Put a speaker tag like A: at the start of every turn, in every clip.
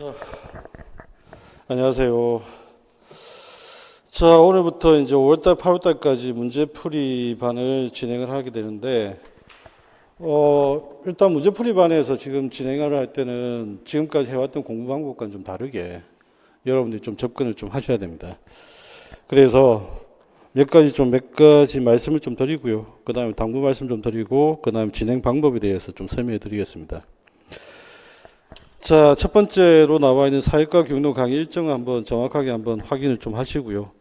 A: 자, 안녕하세요. 자, 오늘부터 이제 5월달, 8월달까지 문제풀이반을 진행을 하게 되는데, 일단 문제풀이반에서 지금 진행을 할 때는 지금까지 해왔던 공부 방법과는 좀 다르게 여러분들이 좀 접근을 좀 하셔야 됩니다. 그래서 몇 가지 말씀을 좀 드리고요. 그 다음에 당부 말씀 좀 드리고, 그 다음에 진행 방법에 대해서 좀 설명해 드리겠습니다. 자, 첫 번째로 나와 있는 사회과 교육론 강의 일정을 한번 정확하게 한번 확인을 좀 하시고요.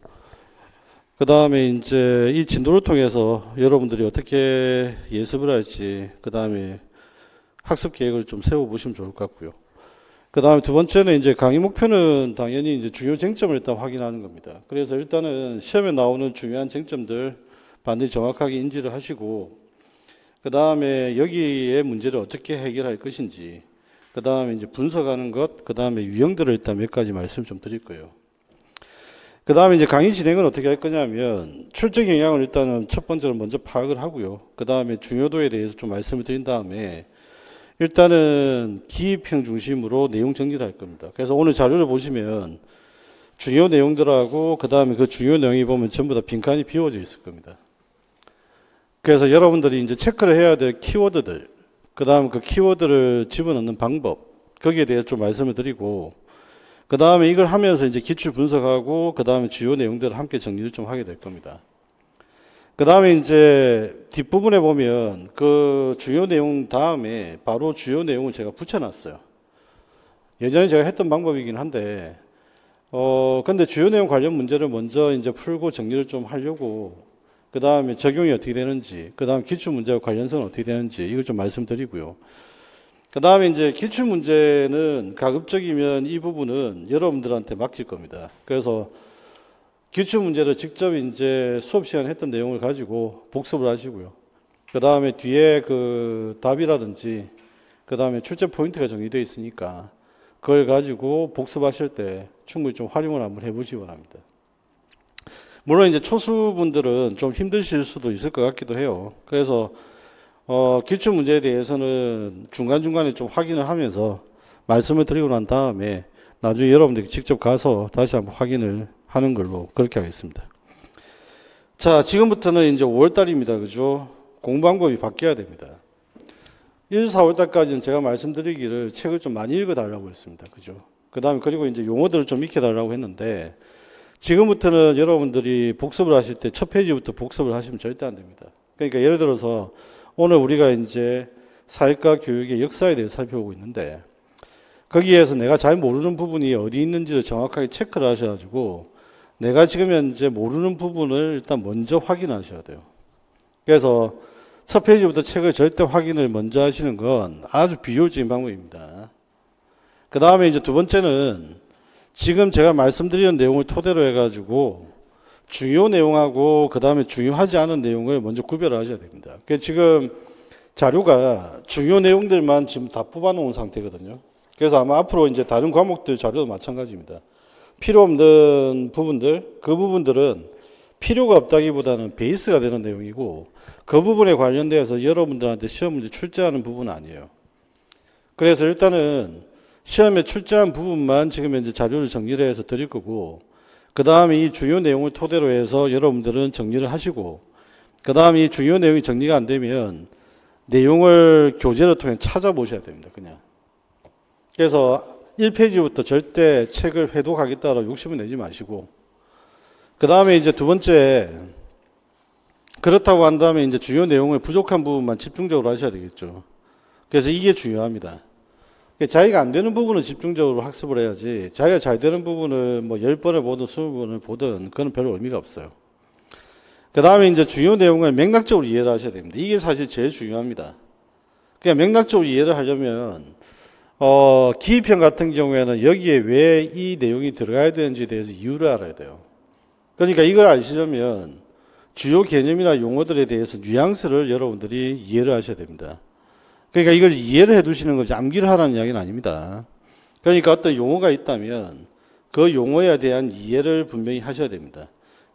A: 그 다음에 이제 이 진도를 통해서 여러분들이 어떻게 예습을 할지, 그 다음에 학습 계획을 좀 세워보시면 좋을 것 같고요. 그 다음에 두 번째는 이제 강의 목표는 당연히 이제 주요 쟁점을 일단 확인하는 겁니다. 그래서 일단은 시험에 나오는 중요한 쟁점들 반드시 정확하게 인지를 하시고, 그 다음에 여기에 문제를 어떻게 해결할 것인지, 그 다음에 이제 분석하는 것, 그 다음에 유형들을 일단 몇 가지 말씀 좀 드릴 거예요. 그 다음에 이제 강의 진행은 어떻게 할 거냐면, 출제 경향을 일단은 첫 번째로 먼저 파악을 하고요. 그 다음에 중요도에 대해서 좀 말씀을 드린 다음에, 일단은 기입형 중심으로 내용 정리를 할 겁니다. 그래서 오늘 자료를 보시면, 중요 내용들하고, 그 다음에 그 중요 내용이 보면 전부 다 빈칸이 비워져 있을 겁니다. 그래서 여러분들이 이제 체크를 해야 될 키워드들, 그 다음 그 키워드를 집어넣는 방법, 거기에 대해서 좀 말씀을 드리고, 그 다음에 이걸 하면서 이제 기출 분석하고, 그 다음에 주요 내용들을 함께 정리를 좀 하게 될 겁니다. 그 다음에 이제 뒷부분에 보면 그 주요 내용 다음에 바로 주요 내용을 제가 붙여놨어요. 예전에 제가 했던 방법이긴 한데, 근데 주요 내용 관련 문제를 먼저 이제 풀고 정리를 좀 하려고, 그 다음에 적용이 어떻게 되는지, 그 다음 기출 문제와 관련성은 어떻게 되는지, 이걸 좀 말씀드리고요. 그 다음에 이제 기출 문제는 가급적이면 이 부분은 여러분들한테 맡길 겁니다. 그래서 기출 문제를 직접 이제 수업 시간에 했던 내용을 가지고 복습을 하시고요. 그 다음에 뒤에 그 답이라든지, 그 다음에 출제 포인트가 정리되어 있으니까 그걸 가지고 복습하실 때 충분히 좀 활용을 한번 해보시기 바랍니다. 물론 이제 초수분들은 좀 힘드실 수도 있을 것 같기도 해요. 그래서 기출 문제에 대해서는 중간중간에 좀 확인을 하면서 말씀을 드리고 난 다음에 나중에 여러분들이 직접 가서 다시 한번 확인을 하는 걸로 그렇게 하겠습니다. 자, 지금부터는 이제 5월달입니다. 그죠? 공부 방법이 바뀌어야 됩니다. 1, 4월달까지는 제가 말씀드리기를 책을 좀 많이 읽어달라고 했습니다. 그죠? 그 다음에 그리고 이제 용어들을 좀 익혀달라고 했는데, 지금부터는 여러분들이 복습을 하실 때 첫 페이지부터 복습을 하시면 절대 안 됩니다. 그러니까 예를 들어서 오늘 우리가 이제 사회과 교육의 역사에 대해서 살펴보고 있는데, 거기에서 내가 잘 모르는 부분이 어디 있는지를 정확하게 체크를 하셔가지고 내가 지금 현재 모르는 부분을 일단 먼저 확인하셔야 돼요. 그래서 첫 페이지부터 책을 절대 확인을 먼저 하시는 건 아주 비효율적인 방법입니다. 그 다음에 이제 두 번째는 지금 제가 말씀드리는 내용을 토대로 해가지고 중요 내용하고 그 다음에 중요하지 않은 내용을 먼저 구별을 하셔야 됩니다. 그래서 지금 자료가 중요 내용들만 지금 다 뽑아놓은 상태거든요. 그래서 아마 앞으로 이제 다른 과목들 자료도 마찬가지입니다. 필요 없는 부분들, 그 부분들은 필요가 없다기보다는 베이스가 되는 내용이고, 그 부분에 관련돼서 여러분들한테 시험 문제 출제하는 부분은 아니에요. 그래서 일단은 시험에 출제한 부분만 지금 현재 자료를 정리를 해서 드릴 거고, 그 다음에 이 중요 내용을 토대로 해서 여러분들은 정리를 하시고, 그 다음에 이 중요 내용이 정리가 안 되면 내용을 교재를 통해 찾아보셔야 됩니다. 그냥. 그래서 1페이지부터 절대 책을 회독하겠다라고 욕심을 내지 마시고, 그 다음에 이제 두 번째, 그렇다고 한 다음에 이제 주요 내용을 부족한 부분만 집중적으로 하셔야 되겠죠. 그래서 이게 중요합니다. 자기가 안 되는 부분은 집중적으로 학습을 해야지, 자기가 잘 되는 부분을 뭐 10번을 보든 20번을 보든 그건 별로 의미가 없어요. 그 다음에 이제 주요 내용을 맥락적으로 이해를 하셔야 됩니다. 이게 사실 제일 중요합니다. 그냥 맥락적으로 이해를 하려면 기입형 같은 경우에는 여기에 왜 이 내용이 들어가야 되는지에 대해서 이유를 알아야 돼요. 그러니까 이걸 아시려면 주요 개념이나 용어들에 대해서 뉘앙스를 여러분들이 이해를 하셔야 됩니다. 그러니까 이걸 이해를 해 두시는 거지 암기를 하라는 이야기는 아닙니다. 그러니까 어떤 용어가 있다면 그 용어에 대한 이해를 분명히 하셔야 됩니다.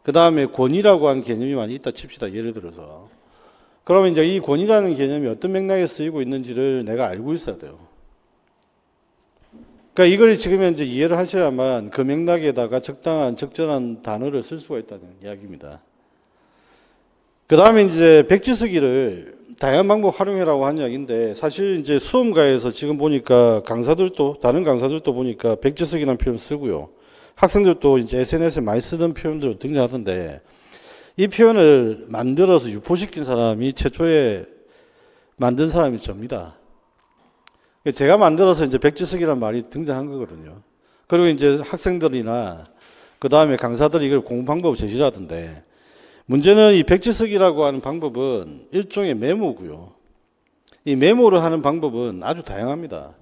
A: 그 다음에 권위라고 하는 개념이 많이 있다 칩시다. 예를 들어서. 그러면 이제 이 권위라는 개념이 어떤 맥락에 쓰이고 있는지를 내가 알고 있어야 돼요. 그러니까 이걸 지금 현재 이해를 하셔야만 그 맥락에다가 적절한 단어를 쓸 수가 있다는 이야기입니다. 그 다음에 이제 백지쓰기를 다양한 방법 활용해라고 한 이야기인데, 사실 이제 수험가에서 지금 보니까 다른 강사들도 보니까 백지쓰기라는 표현 쓰고요. 학생들도 이제 SNS에 많이 쓰던 표현들을 등장하던데, 이 표현을 만들어서 유포시킨 사람이 최초에 만든 사람이 접니다. 제가 만들어서 이제 백지쓰기라는 말이 등장한 거거든요. 그리고 이제 학생들이나 그 다음에 강사들이 이걸 공부 방법을 제시를 하던데, 문제는 이 백지쓰기라고 하는 방법은 일종의 메모고요. 이 메모를 하는 방법은 아주 다양합니다.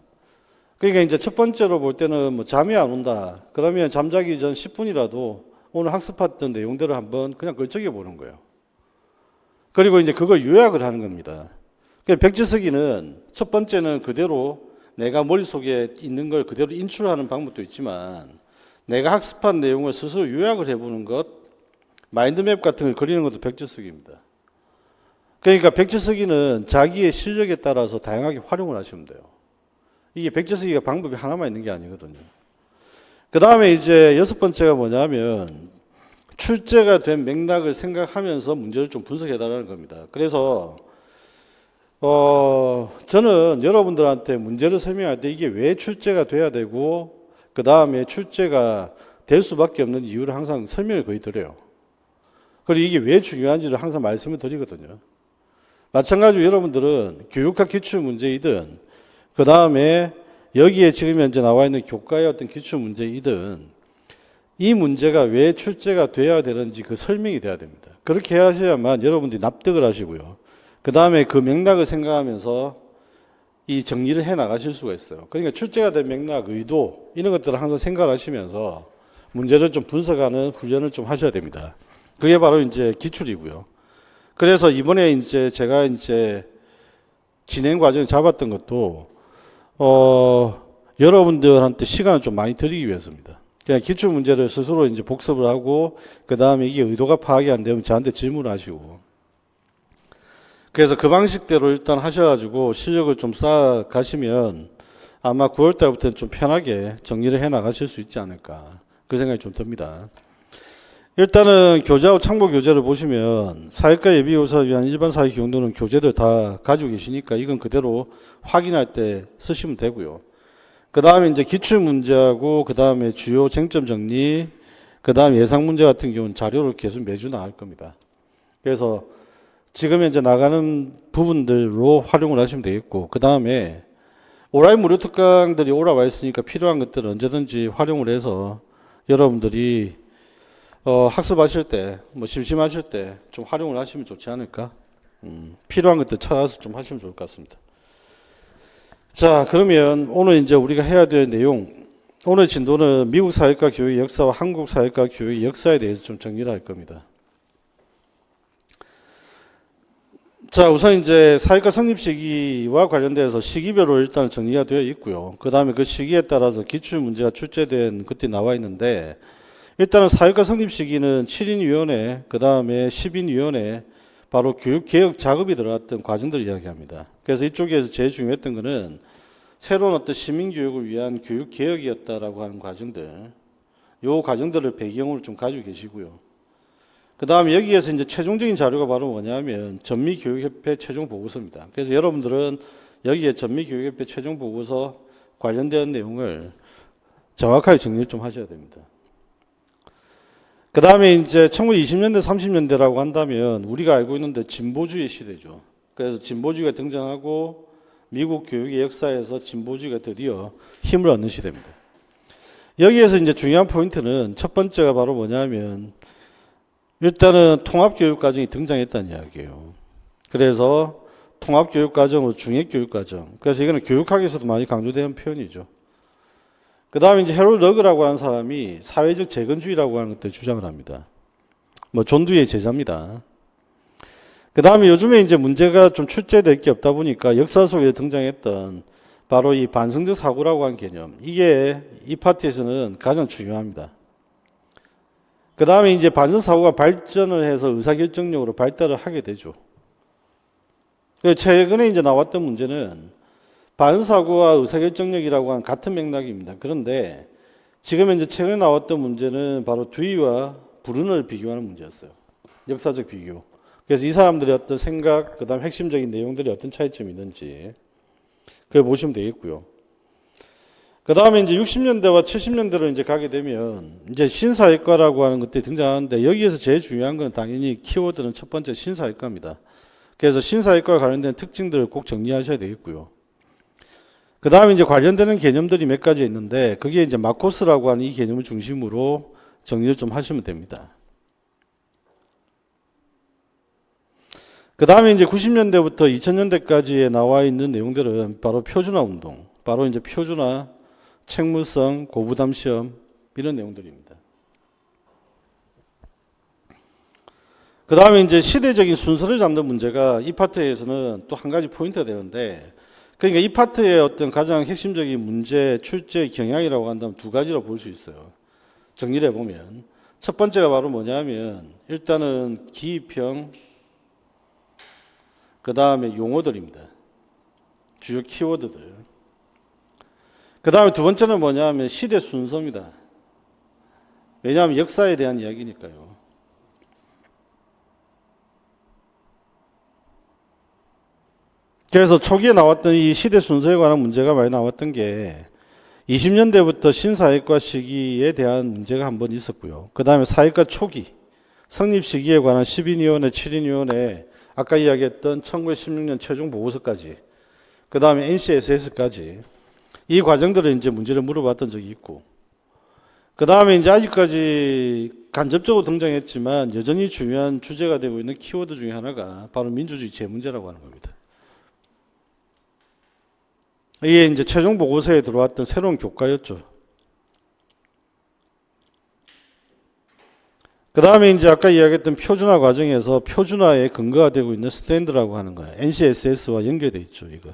A: 그러니까 이제 첫 번째로 볼 때는 뭐 잠이 안 온다. 그러면 잠자기 전 10분이라도 오늘 학습했던 내용들을 한번 그냥 걸적여 보는 거예요. 그리고 이제 그걸 요약을 하는 겁니다. 그러니까 백지쓰기는 첫 번째는 그대로 내가 머릿속에 있는 걸 그대로 인출하는 방법도 있지만, 내가 학습한 내용을 스스로 요약을 해보는 것, 마인드맵 같은 걸 그리는 것도 백지쓰기입니다. 그러니까 백지쓰기는 자기의 실력에 따라서 다양하게 활용을 하시면 돼요. 이게 백지쓰기가 방법이 하나만 있는 게 아니거든요. 그 다음에 이제 여섯 번째가 뭐냐면, 출제가 된 맥락을 생각하면서 문제를 좀 분석해달라는 겁니다. 그래서 저는 여러분들한테 문제를 설명할 때 이게 왜 출제가 돼야 되고, 그 다음에 출제가 될 수밖에 없는 이유를 항상 설명을 거의 드려요. 그리고 이게 왜 중요한지를 항상 말씀을 드리거든요. 마찬가지로 여러분들은 교육학 기출문제이든, 그 다음에 여기에 지금 현재 나와 있는 교과의 어떤 기출문제이든, 이 문제가 왜 출제가 돼야 되는지 그 설명이 돼야 됩니다. 그렇게 하셔야만 여러분들이 납득을 하시고요. 그 다음에 그 맥락을 생각하면서 이 정리를 해 나가실 수가 있어요. 그러니까 출제가 된 맥락, 의도, 이런 것들을 항상 생각하시면서 문제를 좀 분석하는 훈련을 좀 하셔야 됩니다. 그게 바로 이제 기출이고요. 그래서 이번에 이제 제가 이제 진행 과정을 잡았던 것도, 여러분들한테 시간을 좀 많이 드리기 위해서입니다. 그냥 기출 문제를 스스로 이제 복습을 하고, 그 다음에 이게 의도가 파악이 안 되면 저한테 질문을 하시고, 그래서 그 방식대로 일단 하셔가지고 실력을 좀 쌓아 가시면 아마 9월 달부터는 좀 편하게 정리를 해 나가실 수 있지 않을까, 그 생각이 좀 듭니다. 일단은 교재하고 참고 교재를 보시면 사회과 예비교사를 위한 일반 사회 경도는 교재들 다 가지고 계시니까 이건 그대로 확인할 때 쓰시면 되고요. 그 다음에 이제 기출 문제하고 그 다음에 주요 쟁점 정리, 그 다음에 예상 문제 같은 경우는 자료를 계속 매주 나갈 겁니다. 그래서 지금 현재 나가는 부분들로 활용을 하시면 되겠고, 그 다음에 온라인 무료 특강들이 올라와 있으니까 필요한 것들은 언제든지 활용을 해서 여러분들이 학습하실 때, 뭐 심심하실 때 좀 활용을 하시면 좋지 않을까? 필요한 것들 찾아서 좀 하시면 좋을 것 같습니다. 자, 그러면 오늘 이제 우리가 해야 될 내용, 오늘 진도는 미국 사회과 교육의 역사와 한국 사회과 교육의 역사에 대해서 좀 정리를 할 겁니다. 자, 우선 이제 사회과 성립 시기와 관련돼서 시기별로 일단 정리가 되어 있고요. 그 다음에 그 시기에 따라서 기출 문제가 출제된 것들이 나와 있는데, 일단은 사회과 성립 시기는 7인위원회, 그 다음에 10인위원회, 바로 교육개혁 작업이 들어갔던 과정들을 이야기합니다. 그래서 이쪽에서 제일 중요했던 것은 새로운 어떤 시민교육을 위한 교육개혁이었다라고 하는 과정들, 요 과정들을 배경으로 좀 가지고 계시고요. 그 다음에 여기에서 이제 최종적인 자료가 바로 뭐냐면 전미교육협회 최종보고서입니다. 그래서 여러분들은 여기에 전미교육협회 최종보고서 관련된 내용을 정확하게 정리를 좀 하셔야 됩니다. 그 다음에 이제 1920년대, 30년대라고 한다면 우리가 알고 있는데 진보주의 시대죠. 그래서 진보주의가 등장하고 미국 교육의 역사에서 진보주의가 드디어 힘을 얻는 시대입니다. 여기에서 이제 중요한 포인트는 첫 번째가 바로 뭐냐면 일단은 통합교육과정이 등장했다는 이야기예요. 그래서 통합교육과정으로 중액교육과정. 그래서 이거는 교육학에서도 많이 강조되는 표현이죠. 그 다음에 이제 해롤 러그라고 하는 사람이 사회적 재건주의라고 하는 것들 주장을 합니다. 뭐 존두의 제자입니다. 그 다음에 요즘에 이제 문제가 좀 출제될 게 없다 보니까 역사 속에 등장했던 바로 이 반성적 사고라고 하는 개념. 이게 이 파트에서는 가장 중요합니다. 그 다음에 이제 반성 사고가 발전을 해서 의사결정력으로 발달을 하게 되죠. 최근에 이제 나왔던 문제는 반사고와 의사결정력이라고 하는 같은 맥락입니다. 그런데 지금 이제 최근에 나왔던 문제는 바로 두이와 불운을 비교하는 문제였어요. 역사적 비교. 그래서 이 사람들의 어떤 생각, 그 다음 핵심적인 내용들이 어떤 차이점이 있는지 그걸 보시면 되겠고요. 그 다음에 이제 60년대와 70년대로 이제 가게 되면 이제 신사회과라고 하는 것들이 등장하는데 여기에서 제일 중요한 건 당연히 키워드는 첫 번째 신사회과입니다. 그래서 신사회과와 관련된 특징들을 꼭 정리하셔야 되겠고요. 그 다음에 이제 관련되는 개념들이 몇 가지 있는데 그게 이제 마코스라고 하는 이 개념을 중심으로 정리를 좀 하시면 됩니다. 그 다음에 이제 90년대부터 2000년대까지에 나와 있는 내용들은 바로 표준화 운동, 바로 이제 표준화, 책무성, 고부담 시험 이런 내용들입니다. 그 다음에 이제 시대적인 순서를 잡는 문제가 이 파트에서는 또 한 가지 포인트가 되는데 그러니까 이 파트의 어떤 가장 핵심적인 문제 출제 경향이라고 한다면 두 가지로 볼 수 있어요. 정리를 해보면 첫 번째가 바로 뭐냐면 일단은 기입형 그 다음에 용어들입니다. 주요 키워드들. 그 다음에 두 번째는 뭐냐면 시대 순서입니다. 왜냐하면 역사에 대한 이야기니까요. 그래서 초기에 나왔던 이 시대 순서에 관한 문제가 많이 나왔던 게 20년대부터 신사회과 시기에 대한 문제가 한 번 있었고요. 그 다음에 사회과 초기, 성립 시기에 관한 10인위원회, 7인위원회, 아까 이야기했던 1916년 최종 보고서까지, 그 다음에 NCSS까지 이 과정들을 이제 문제를 물어봤던 적이 있고, 그 다음에 이제 아직까지 간접적으로 등장했지만 여전히 중요한 주제가 되고 있는 키워드 중에 하나가 바로 민주주의 재문제라고 하는 겁니다. 이게 이제 최종 보고서에 들어왔던 새로운 교과였죠. 그 다음에 이제 아까 이야기했던 표준화 과정에서 표준화의 근거가 되고 있는 스탠드라고 하는 거예요. NCSS와 연결되어 있죠, 이거.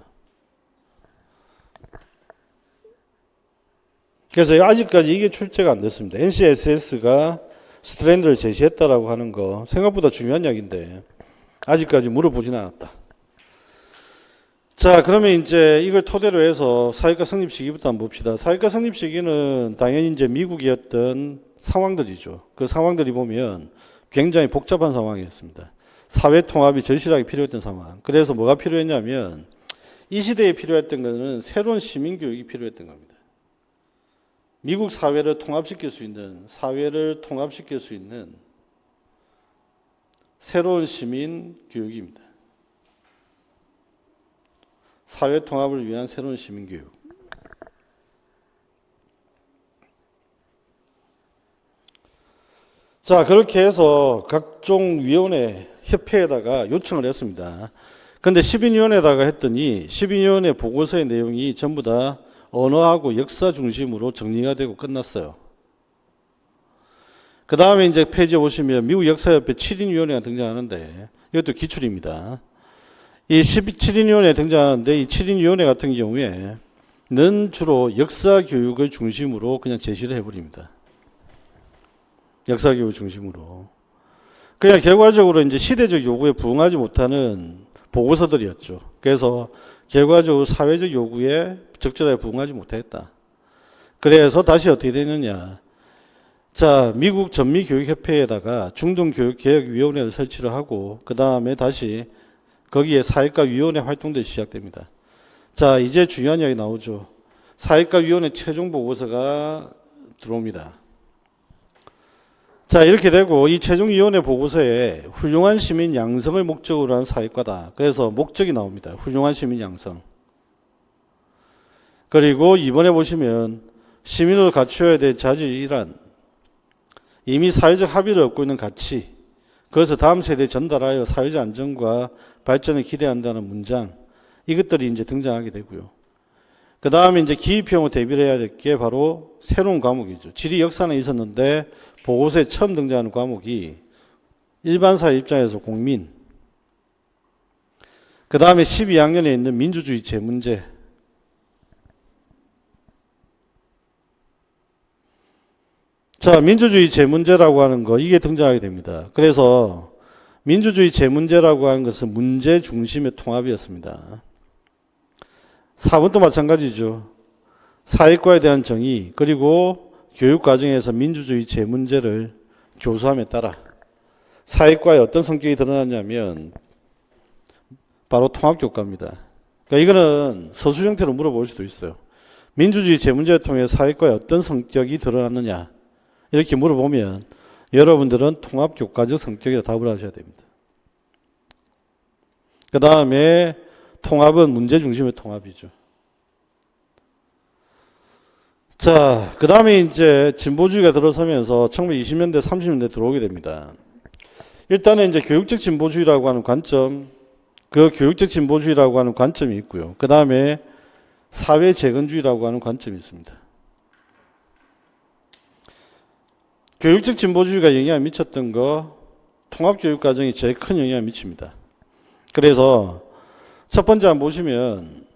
A: 그래서 아직까지 이게 출제가 안 됐습니다. NCSS가 스트랜드를 제시했다라고 하는 거 생각보다 중요한 이야기인데 아직까지 물어보지는 않았다. 자, 그러면 이제 이걸 토대로 해서 사회과 성립 시기부터 한번 봅시다. 사회과 성립 시기는 당연히 이제 미국이었던 상황들이죠. 그 상황들이 보면 굉장히 복잡한 상황이었습니다. 사회 통합이 절실하게 필요했던 상황. 그래서 뭐가 필요했냐면 이 시대에 필요했던 것은 새로운 시민 교육이 필요했던 겁니다. 미국 사회를 통합시킬 수 있는 새로운 시민 교육입니다. 사회 통합을 위한 새로운 시민 교육. 자, 그렇게 해서 각종 위원회, 협회에다가 요청을 했습니다. 근데 10인위원회에다가 했더니 10인위원회 보고서의 내용이 전부 다 언어하고 역사 중심으로 정리가 되고 끝났어요. 그 다음에 이제 페이지에 보시면 미국 역사협회 7인위원회가 등장하는데 이것도 기출입니다. 이 17인위원회에 등장하는데 이 7인위원회 같은 경우에는 주로 역사 교육을 중심으로 그냥 제시를 해버립니다. 역사 교육 중심으로. 그냥 결과적으로 이제 시대적 요구에 부응하지 못하는 보고서들이었죠. 그래서 결과적으로 사회적 요구에 적절하게 부응하지 못했다. 그래서 다시 어떻게 되느냐. 자, 미국 전미교육협회에다가 중등교육개혁위원회를 설치를 하고 그 다음에 다시 거기에 사회과위원회 활동들이 시작됩니다. 자, 이제 중요한 이야기 나오죠. 사회과위원회 최종 보고서가 들어옵니다. 자, 이렇게 되고 이 최종위원회 보고서에 훌륭한 시민 양성을 목적으로 한 사회과다. 그래서 목적이 나옵니다. 훌륭한 시민 양성. 그리고 이번에 보시면 시민으로 갖추어야 될 자질이란 이미 사회적 합의를 얻고 있는 가치, 그것을 다음 세대에 전달하여 사회적 안정과 발전을 기대한다는 문장, 이것들이 이제 등장하게 되고요. 그 다음에 이제 기입형으로 대비를 해야 될 게 바로 새로운 과목이죠. 지리 역사는 있었는데 보고서에 처음 등장하는 과목이 일반사회 입장에서 공민, 그 다음에 12학년에 있는 민주주의 재문제, 자, 민주주의 재문제라고 하는 거 이게 등장하게 됩니다. 그래서 민주주의 재문제라고 하는 것은 문제 중심의 통합이었습니다. 4번도 마찬가지죠. 사회과에 대한 정의, 그리고 교육 과정에서 민주주의 제 문제를 교수함에 따라 사회과에 어떤 성격이 드러났냐면 바로 통합교과입니다. 그러니까 이거는 서술 형태로 물어볼 수도 있어요. 민주주의 제 문제를 통해 사회과에 어떤 성격이 드러났느냐 이렇게 물어보면 여러분들은 통합교과적 성격이라 답을 하셔야 됩니다. 그 다음에 통합은 문제 중심의 통합이죠. 자, 그 다음에 이제 진보주의가 들어서면서 1920년대, 30년대 들어오게 됩니다. 일단은 이제 교육적 진보주의라고 하는 관점, 그 교육적 진보주의라고 하는 관점이 있고요. 그 다음에 사회 재건주의라고 하는 관점이 있습니다. 교육적 진보주의가 영향을 미쳤던 거, 통합교육과정이 제일 큰 영향을 미칩니다. 그래서 첫 번째 한번 보시면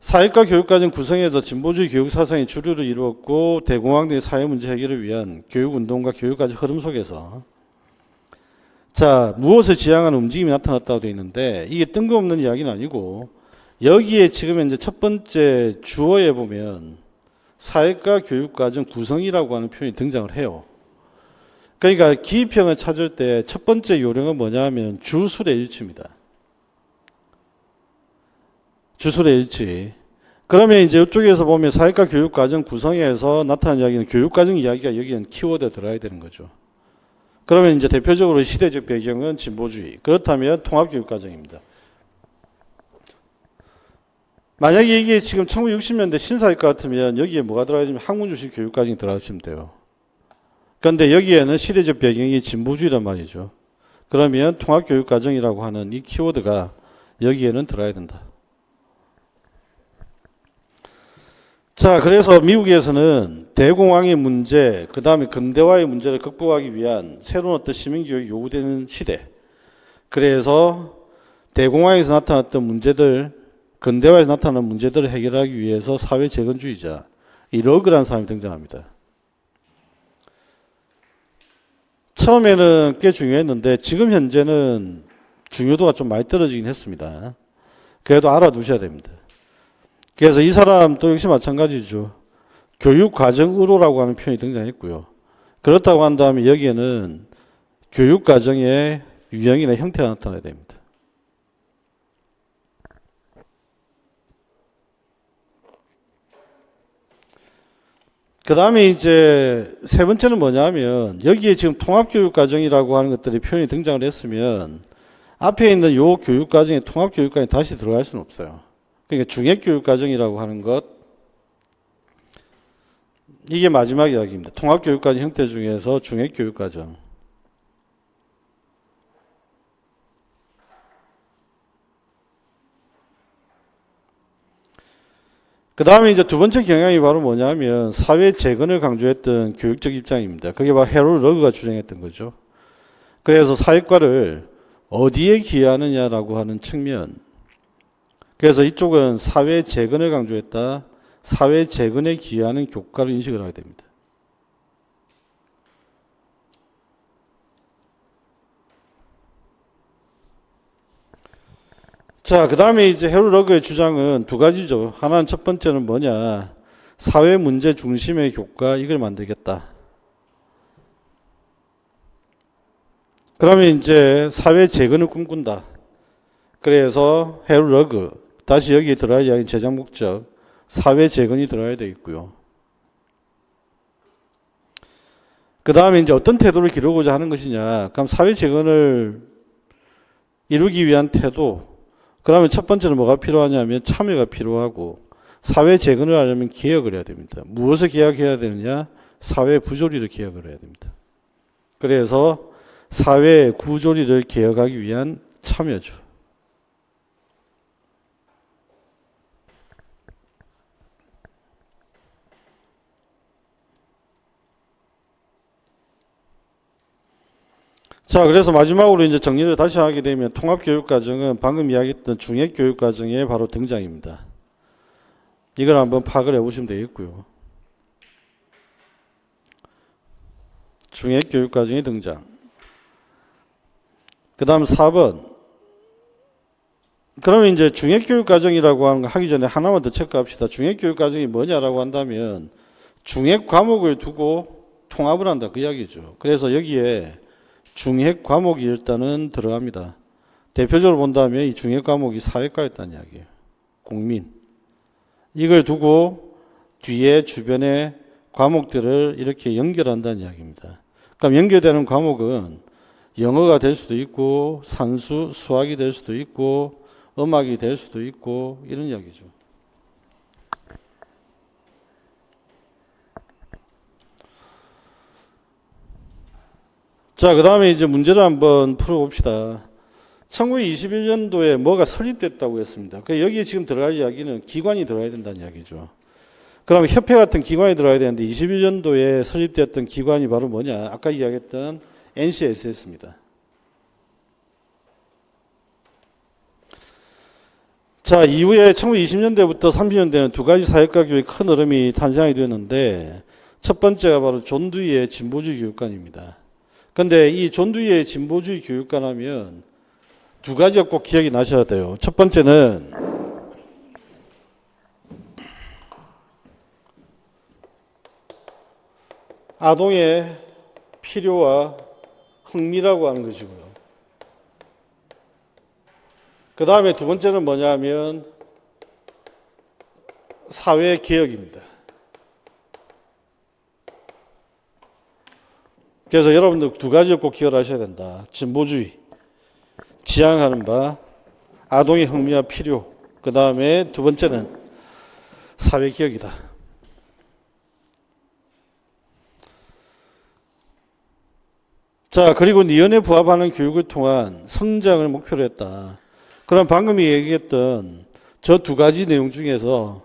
A: 사회과 교육과정 구성에서 진보주의 교육 사상이 주류를 이루었고 대공황의 사회 문제 해결을 위한 교육운동과 교육과정 흐름 속에서 자 무엇을 지향하는 움직임이 나타났다고 되어 있는데 이게 뜬금없는 이야기는 아니고 여기에 지금 이제 첫 번째 주어에 보면 사회과 교육과정 구성이라고 하는 표현이 등장을 해요. 그러니까 기입형을 찾을 때 첫 번째 요령은 뭐냐 하면 주술의 일치입니다. 주술의 일치. 그러면 이제 이쪽에서 보면 사회과 교육과정 구성에서 나타난 이야기는 교육과정 이야기가 여기는 키워드에 들어야 되는 거죠. 그러면 이제 대표적으로 시대적 배경은 진보주의. 그렇다면 통합교육과정입니다. 만약에 이게 지금 1960년대 신사회과 같으면 여기에 뭐가 들어가 있으면 학문주식 교육과정이 들어가시면 돼요. 그런데 여기에는 시대적 배경이 진보주의란 말이죠. 그러면 통합교육과정이라고 하는 이 키워드가 여기에는 들어야 된다. 자, 그래서 미국에서는 대공황의 문제, 그 다음에 근대화의 문제를 극복하기 위한 새로운 어떤 시민교육이 요구되는 시대. 그래서 대공황에서 나타났던 문제들, 근대화에서 나타난 문제들을 해결하기 위해서 사회 재건주의자, 이 러그라는 사람이 등장합니다. 처음에는 꽤 중요했는데 지금 현재는 중요도가 좀 많이 떨어지긴 했습니다. 그래도 알아두셔야 됩니다. 그래서 이 사람도 역시 마찬가지죠. 교육과정으로라고 하는 표현이 등장했고요. 그렇다고 한다면 여기에는 교육과정의 유형이나 형태가 나타나야 됩니다. 그 다음에 이제 세 번째는 뭐냐면 여기에 지금 통합교육과정이라고 하는 것들이 표현이 등장을 했으면 앞에 있는 요 교육과정에 통합교육과정이 다시 들어갈 수는 없어요. 그러니까 중액교육과정이라고 하는 것, 이게 마지막 이야기입니다. 통합교육과정 형태 중에서 중액교육과정. 그 다음에 이제 두 번째 경향이 바로 뭐냐면 사회 재건을 강조했던 교육적 입장입니다. 그게 바로 해롤 러그가 주장했던 거죠. 그래서 사회과를 어디에 기여하느냐라고 하는 측면. 그래서 이쪽은 사회 재건을 강조했다. 사회 재건에 기여하는 교과로 인식을 하게 됩니다. 자, 그 다음에 이제 해롤 러그의 주장은 두 가지죠. 하나는 첫 번째는 뭐냐. 사회 문제 중심의 교과, 이걸 만들겠다. 그러면 이제 사회 재건을 꿈꾼다. 그래서 해롤 러그, 다시 여기에 들어야 할 제작 목적, 사회 재건이 들어야 되어 있고요. 그 다음에 이제 어떤 태도를 기르고자 하는 것이냐. 그럼 사회 재건을 이루기 위한 태도. 그러면 첫 번째는 뭐가 필요하냐면 참여가 필요하고 사회 재건을 하려면 개혁을 해야 됩니다. 무엇을 개혁해야 되느냐? 사회 부조리를 개혁을 해야 됩니다. 그래서 사회 구조리를 개혁하기 위한 참여죠. 자, 그래서 마지막으로 이제 정리를 다시 하게 되면 통합교육과정은 방금 이야기했던 중액교육과정의 바로 등장입니다. 이걸 한번 파악을 해보시면 되겠고요. 중액교육과정의 등장. 그 다음 4번. 그러면 이제 중액교육과정이라고 하는 거 하기 전에 하나만 더 체크합시다. 중액교육과정이 뭐냐라고 한다면 중액 과목을 두고 통합을 한다 그 이야기죠. 그래서 여기에 중액 과목이 일단은 들어갑니다. 대표적으로 본다면 이 중액 과목이 사회과였다는 이야기예요. 공민. 이걸 두고 뒤에 주변의 과목들을 이렇게 연결한다는 이야기입니다. 그럼 연결되는 과목은 영어가 될 수도 있고 산수, 수학이 될 수도 있고 음악이 될 수도 있고 이런 이야기죠. 자, 그 다음에 이제 문제를 한번 풀어봅시다. 1921년도에 뭐가 설립됐다고 했습니다. 여기에 지금 들어갈 이야기는 기관이 들어가야 된다는 이야기죠. 그럼 협회 같은 기관이 들어가야 되는데 21년도에 설립되었던 기관이 바로 뭐냐? 아까 이야기했던 NCSS입니다. 자, 이후에 1920년대부터 30년대는 두 가지 사회과 교육의 큰 흐름이 탄생하게 되었는데 첫 번째가 바로 존 두이의 진보주의 교육관입니다. 그런데 이 존 두이의 진보주의 교육관 하면 두 가지가 꼭 기억이 나셔야 돼요. 첫 번째는 아동의 필요와 흥미라고 하는 것이고요. 그 다음에 두 번째는 뭐냐면 사회개혁입니다. 그래서 여러분들 두 가지 꼭 기억하셔야 된다. 진보주의, 지향하는 바, 아동의 흥미와 필요. 그 다음에 두 번째는 사회개혁이다. 자, 그리고 니은에 부합하는 교육을 통한 성장을 목표로 했다. 그럼 방금 얘기했던 저 두 가지 내용 중에서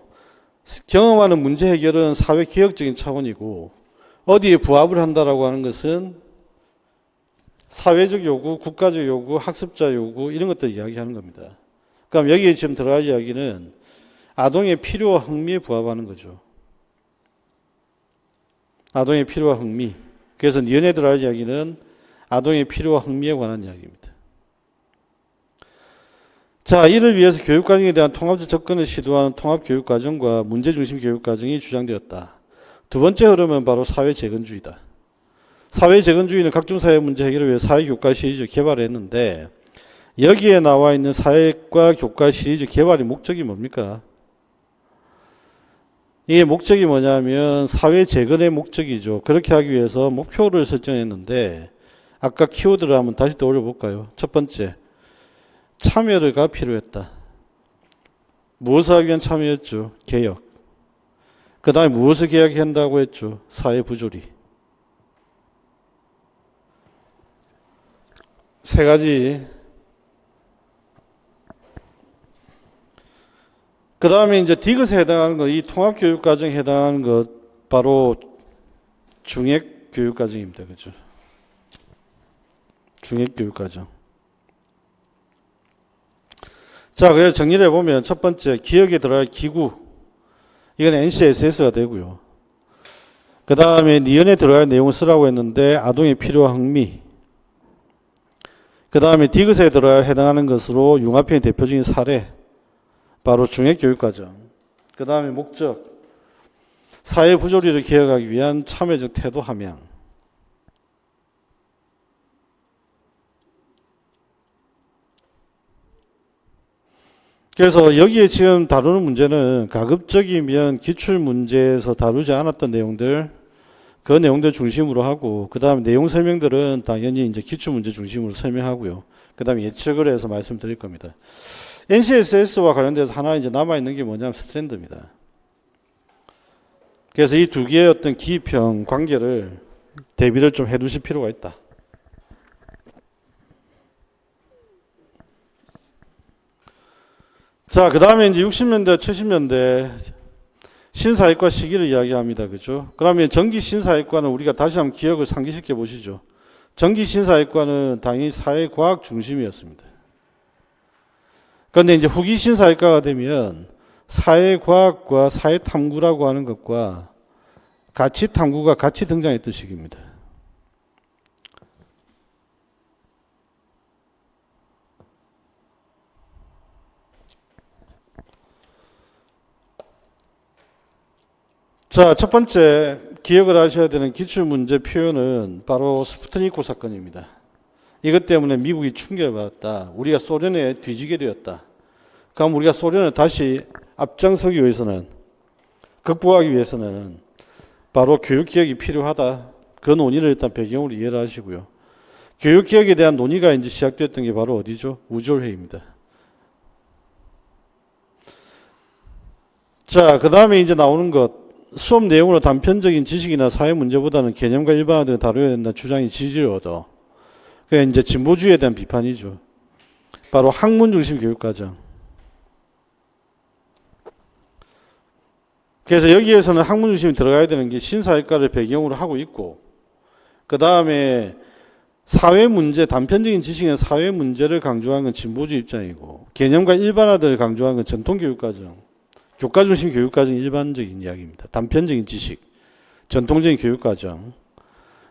A: 경험하는 문제 해결은 사회개혁적인 차원이고 어디에 부합을 한다라고 하는 것은 사회적 요구, 국가적 요구, 학습자 요구 이런 것들 이야기하는 겁니다. 그럼 여기에 지금 들어갈 이야기는 아동의 필요와 흥미에 부합하는 거죠. 아동의 필요와 흥미. 그래서 니은에 들어갈 이야기는 아동의 필요와 흥미에 관한 이야기입니다. 자, 이를 위해서 교육과정에 대한 통합적 접근을 시도하는 통합교육과정과 문제중심 교육과정이 주장되었다. 두 번째 흐름은 바로 사회재건주의다. 사회재건주의는 각종 사회 문제 해결을 위해 사회교과 시리즈 개발을 했는데 여기에 나와 있는 사회과 교과 시리즈 개발의 목적이 뭡니까? 이게 목적이 뭐냐면 사회재건의 목적이죠. 그렇게 하기 위해서 목표를 설정했는데 아까 키워드를 한번 다시 떠올려 볼까요? 첫 번째, 참여가 필요했다. 무엇을 하기 위한 참여였죠? 개혁. 그 다음에 무엇을 개혁한다고 했죠? 사회 부조리. 세 가지. 그 다음에 이제 디귿에 해당하는 것, 이 통합교육과정에 해당하는 것, 바로 중액교육과정입니다. 그죠? 중액교육과정. 자, 그래서 정리를 해보면 첫 번째, 기억에 들어갈 기구. 이건 NCSS가 되고요. 그 다음에 니은에 들어갈 내용을 쓰라고 했는데 아동의 필요와 흥미. 그 다음에 디귿에 들어갈 해당하는 것으로 융합형의 대표적인 사례. 바로 중액교육과정. 그 다음에 목적. 사회 부조리를 개혁하기 위한 참여적 태도 함양. 그래서 여기에 지금 다루는 문제는 가급적이면 기출문제에서 다루지 않았던 내용들, 그 내용들 중심으로 하고, 그 다음에 내용 설명들은 당연히 이제 기출문제 중심으로 설명하고요. 그 다음에 예측을 해서 말씀드릴 겁니다. NCSS와 관련돼서 하나 이제 남아있는 게 뭐냐면 스트랜드입니다. 그래서 이 두 개의 어떤 기입형 관계를 대비를 좀 해두실 필요가 있다. 자, 그 다음에 이제 60년대, 70년대 신사회과 시기를 이야기합니다. 그죠? 그러면 전기 신사회과는 우리가 다시 한번 기억을 상기시켜 보시죠. 전기 신사회과는 당연히 사회과학 중심이었습니다. 그런데 이제 후기 신사회과가 되면 사회과학과 사회탐구라고 하는 것과 가치탐구가 같이 등장했던 시기입니다. 자, 첫 번째 기억을 하셔야 되는 기출문제 표현은 바로 스푸트니크 사건입니다. 이것 때문에 미국이 충격을 받았다. 우리가 소련에 뒤지게 되었다. 그럼 우리가 소련을 다시 앞장서기 위해서는, 극복하기 위해서는 바로 교육개혁이 필요하다. 그 논의를 일단 배경으로 이해를 하시고요. 교육개혁에 대한 논의가 이제 시작됐던 게 바로 어디죠? 우주회의입니다. 자, 그 다음에 이제 나오는 것, 수업 내용으로 단편적인 지식이나 사회 문제보다는 개념과 일반화 등을 다뤄야 된다는 주장이 지지를 얻어. 그게 이제 진보주의에 대한 비판이죠. 바로 학문 중심 교육과정. 그래서 여기에서는 학문 중심이 들어가야 되는 게 신사회과를 배경으로 하고 있고, 그 다음에 사회 문제, 단편적인 지식이나 사회 문제를 강조하는 건 진보주의 입장이고, 개념과 일반화를 강조하는 건 전통교육과정, 교과 중심 교육과정이 일반적인 이야기입니다. 단편적인 지식, 전통적인 교육과정,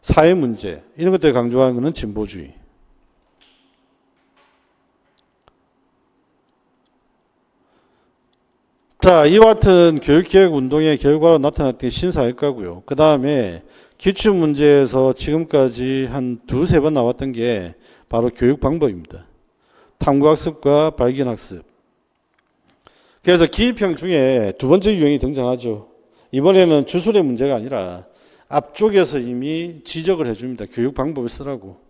A: 사회 문제, 이런 것들을 강조하는 것은 진보주의. 자, 이와 같은 교육개혁 운동의 결과로 나타났던 게 신사회과고요. 그 다음에 기출문제에서 지금까지 한 두세 번 나왔던 게 바로 교육 방법입니다. 탐구학습과 발견학습. 그래서 기입형 중에 두 번째 유형이 등장하죠. 이번에는 주술의 문제가 아니라 앞쪽에서 이미 지적을 해줍니다. 교육 방법을 쓰라고.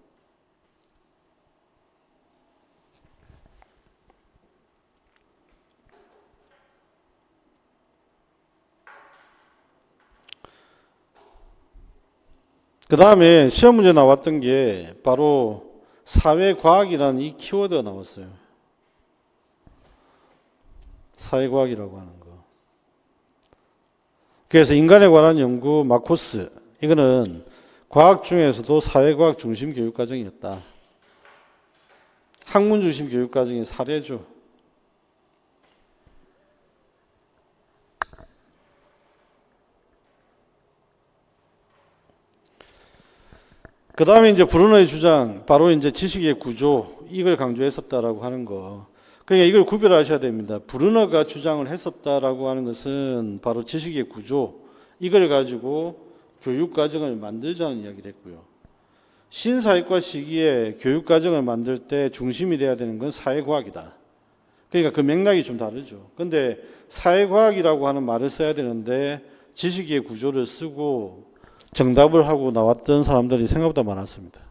A: 그 다음에 시험 문제 나왔던 게 바로 사회과학이라는 이 키워드가 나왔어요. 사회과학이라고 하는 거. 그래서 인간에 관한 연구 마코스, 이거는 과학 중에서도 사회과학 중심 교육과정이었다. 학문 중심 교육과정의 사례죠. 그 다음에 이제 브루너의 주장, 바로 이제 지식의 구조, 이걸 강조했었다라고 하는 거. 그러니까 이걸 구별하셔야 됩니다. 브루너가 주장을 했었다라고 하는 것은 바로 지식의 구조, 이걸 가지고 교육과정을 만들자는 이야기를 했고요. 신사회과 시기에 교육과정을 만들 때 중심이 돼야 되는 건 사회과학이다. 그러니까 그 맥락이 좀 다르죠. 근데 사회과학이라고 하는 말을 써야 되는데 지식의 구조를 쓰고 정답을 하고 나왔던 사람들이 생각보다 많았습니다.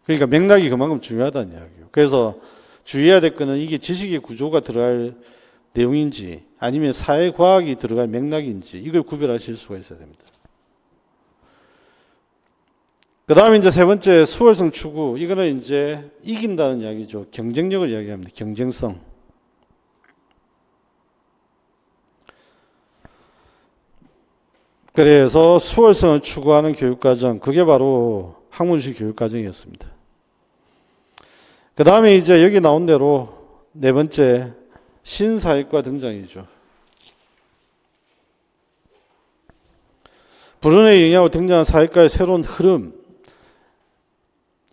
A: 그러니까 맥락이 그만큼 중요하다는 이야기예요. 그래서 주의해야 될 거는 이게 지식의 구조가 들어갈 내용인지 아니면 사회과학이 들어갈 맥락인지 이걸 구별하실 수가 있어야 됩니다. 그 다음에 이제 세 번째 수월성 추구. 이거는 이제 이긴다는 이야기죠. 경쟁력을 이야기합니다. 경쟁성. 그래서 수월성을 추구하는 교육과정, 그게 바로 학문식 교육과정이었습니다. 그 다음에 이제 여기 나온 대로 네 번째 신사회과 등장이죠. 브루너의 영향으로 등장한 사회과의 새로운 흐름,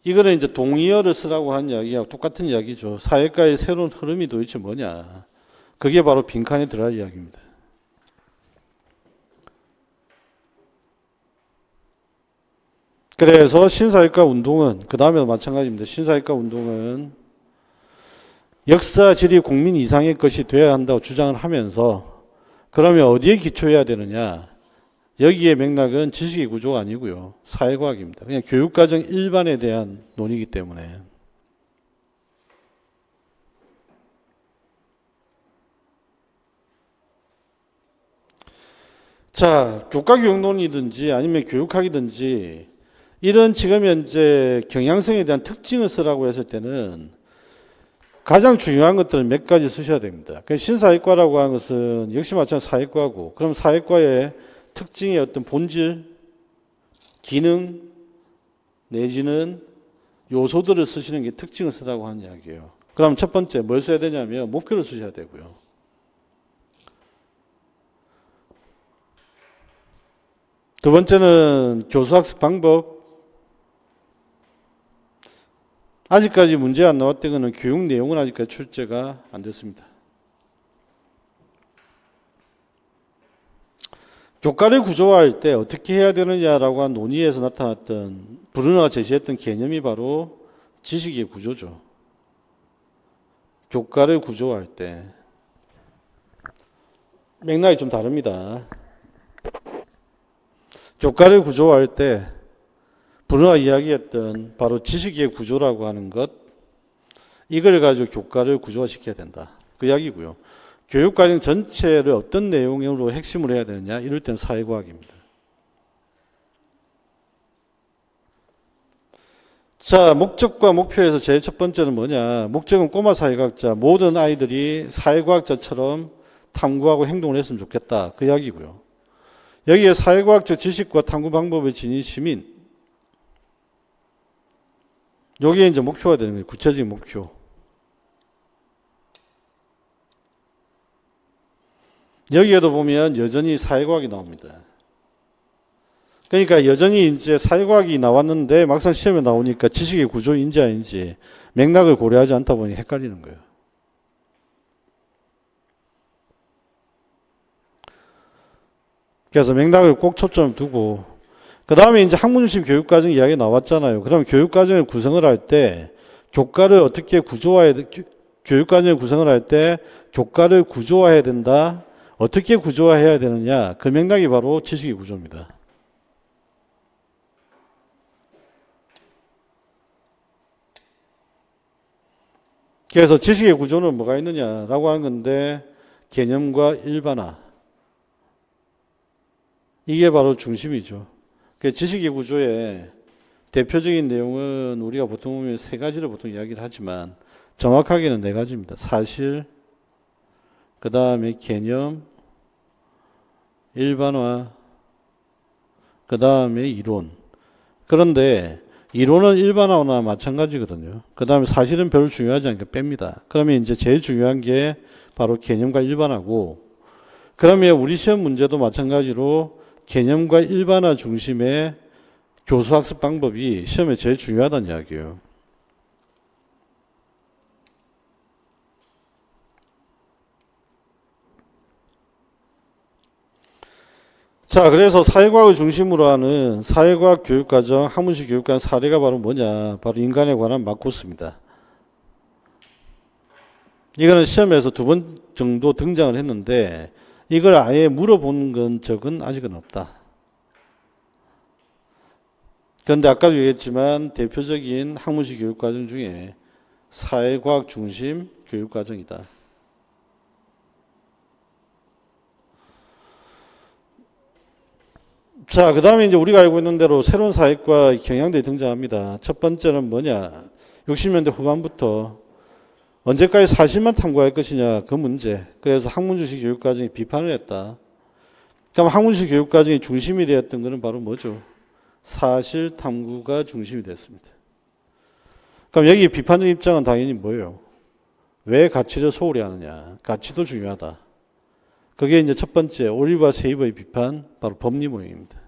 A: 이거는 이제 동의어를 쓰라고 하는 이야기하고 똑같은 이야기죠. 사회과의 새로운 흐름이 도대체 뭐냐. 그게 바로 빈칸에 들어갈 이야기입니다. 그래서 신사회과 운동은 그 다음에도 마찬가지입니다. 신사회과 운동은 역사 지리 국민 이상의 것이 되어야 한다고 주장을 하면서 그러면 어디에 기초해야 되느냐. 여기에 맥락은 지식의 구조가 아니고요. 사회과학입니다. 그냥 교육과정 일반에 대한 논의이기 때문에. 자, 교과교육론이든지 아니면 교육학이든지 이런 지금 현재 경향성에 대한 특징을 쓰라고 했을 때는 가장 중요한 것들은 몇 가지 쓰셔야 됩니다. 신사회과라고 하는 것은 역시 마찬가지로 사회과고, 그럼 사회과의 특징의 어떤 본질, 기능 내지는 요소들을 쓰시는 게 특징을 쓰라고 하는 이야기예요. 그럼 첫 번째 뭘 써야 되냐면 목표를 쓰셔야 되고요. 두 번째는 교수학습 방법. 아직까지 문제 안 나왔던 것은 교육 내용은 아직까지 출제가 안 됐습니다. 교과를 구조화할 때 어떻게 해야 되느냐라고 한 논의에서 나타났던 브루너가 제시했던 개념이 바로 지식의 구조죠. 교과를 구조화할 때 맥락이 좀 다릅니다. 교과를 구조화할 때 브루너가 이야기했던 바로 지식의 구조라고 하는 것, 이걸 가지고 교과를 구조화시켜야 된다. 그 이야기고요. 교육과정 전체를 어떤 내용으로 핵심을 해야 되느냐, 이럴 때는 사회과학입니다. 자, 목적과 목표에서 제일 첫 번째는 뭐냐? 목적은 꼬마 사회과학자, 모든 아이들이 사회과학자처럼 탐구하고 행동을 했으면 좋겠다. 그 이야기고요. 여기에 사회과학적 지식과 탐구 방법을 지닌 시민, 여기에 이제 목표가 되는 거예요. 구체적인 목표. 여기에도 보면 여전히 사회과학이 나옵니다. 그러니까 여전히 이제 사회과학이 나왔는데 막상 시험에 나오니까 지식의 구조인지 아닌지 맥락을 고려하지 않다 보니 헷갈리는 거예요. 그래서 맥락을 꼭 초점을 두고, 그 다음에 이제 학문 중심 교육과정 이야기 나왔잖아요. 그럼 교육과정을 구성을 할 때 교과를 어떻게 구조화해야 교육과정을 구성을 할 때 교과를 구조화해야 된다. 어떻게 구조화해야 되느냐, 그 맥락이 바로 지식의 구조입니다. 그래서 지식의 구조는 뭐가 있느냐라고 하는 건데, 개념과 일반화, 이게 바로 중심이죠. 그 지식의 구조의 대표적인 내용은 우리가 보통 보면 세 가지를 보통 이야기를 하지만 정확하게는 네 가지입니다. 사실, 그 다음에 개념, 일반화, 그 다음에 이론. 그런데 이론은 일반화나 마찬가지거든요. 그 다음에 사실은 별로 중요하지 않으니까 뺍니다. 그러면 이제 제일 중요한 게 바로 개념과 일반화고, 그러면 우리 시험 문제도 마찬가지로 개념과 일반화 중심의 교수학습 방법이 시험에 제일 중요하다는 이야기예요. 자, 그래서 사회과학을 중심으로 하는 사회과학 교육과정, 학문식 교육과정 사례가 바로 뭐냐? 바로 인간에 관한 마코스입니다. 이거는 시험에서 두 번 정도 등장을 했는데 이걸 아예 물어본 적은 아직은 없다. 그런데 아까도 얘기했지만 대표적인 학문식 교육과정 중에 사회과학 중심 교육과정이다. 자, 그 다음에 이제 우리가 알고 있는 대로 새로운 사회과 경향들이 등장합니다. 첫 번째는 뭐냐? 60년대 후반부터 언제까지 사실만 탐구할 것이냐, 그 문제. 그래서 학문중심 교육과정이 비판을 했다. 그럼 학문중심 교육과정이 중심이 되었던 것은 바로 뭐죠? 사실 탐구가 중심이 됐습니다. 그럼 여기 비판적 입장은 당연히 뭐예요? 왜 가치를 소홀히 하느냐? 가치도 중요하다. 그게 이제 첫 번째 올리브와 세이버의 비판, 바로 법리 모형입니다.